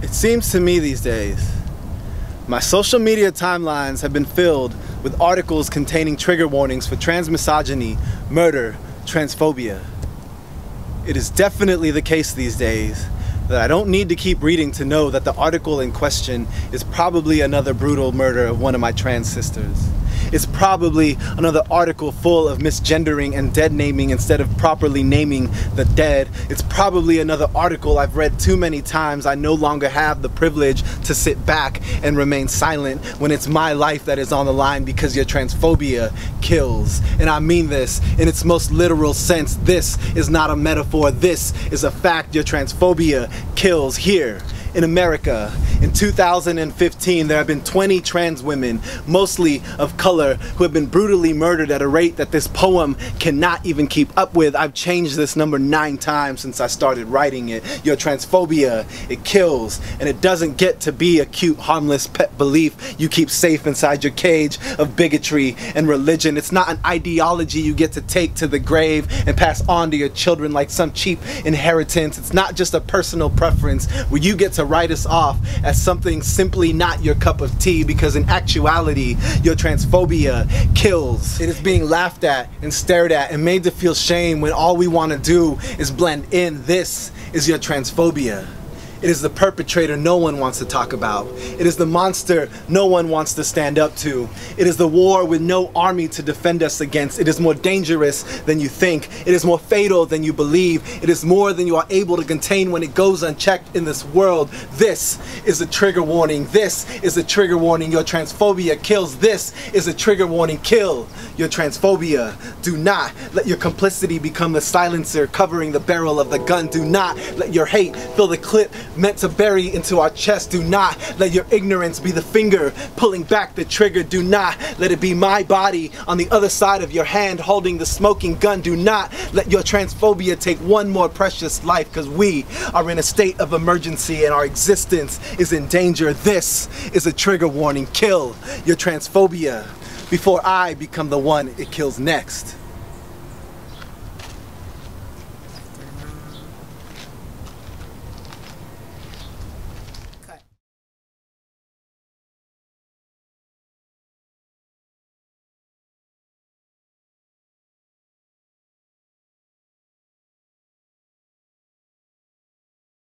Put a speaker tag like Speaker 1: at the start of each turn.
Speaker 1: It seems to me these days, my social media timelines have been filled with articles containing trigger warnings for transmisogyny, murder, transphobia. It is definitely the case these days that I don't need to keep reading to know that the article in question is probably another brutal murder of one of my trans sisters. It's probably another article full of misgendering and dead naming instead of properly naming the dead. It's probably another article I've read too many times. I no longer have the privilege to sit back and remain silent when it's my life that is on the line because your transphobia kills. And I mean this in its most literal sense. This is not a metaphor. This is a fact. Your transphobia kills here. In America, in 2015, there have been 20 trans women, mostly of color, who have been brutally murdered at a rate that this poem cannot even keep up with. I've changed this number 9 times since I started writing it. Your transphobia, it kills, and it doesn't get to be a cute, harmless pet belief you keep safe inside your cage of bigotry and religion. It's not an ideology you get to take to the grave and pass on to your children like some cheap inheritance. It's not just a personal preference where you get to write us off as something simply not your cup of tea, because in actuality, your transphobia kills. It is being laughed at and stared at and made to feel shame when all we want to do is blend in. This is your transphobia. It is the perpetrator no one wants to talk about. It is the monster no one wants to stand up to. It is the war with no army to defend us against. It is more dangerous than you think. It is more fatal than you believe. It is more than you are able to contain when it goes unchecked in this world. This is a trigger warning. This is a trigger warning. Your transphobia kills. This is a trigger warning. Kill your transphobia. Do not let your complicity become the silencer covering the barrel of the gun. Do not let your hate fill the clip meant to bury into our chest. Do not let your ignorance be the finger pulling back the trigger. Do not let it be my body on the other side of your hand holding the smoking gun. Do not let your transphobia take one more precious life, because we are in a state of emergency and our existence is in danger. This is a trigger warning. Kill your transphobia before I become the one it kills next.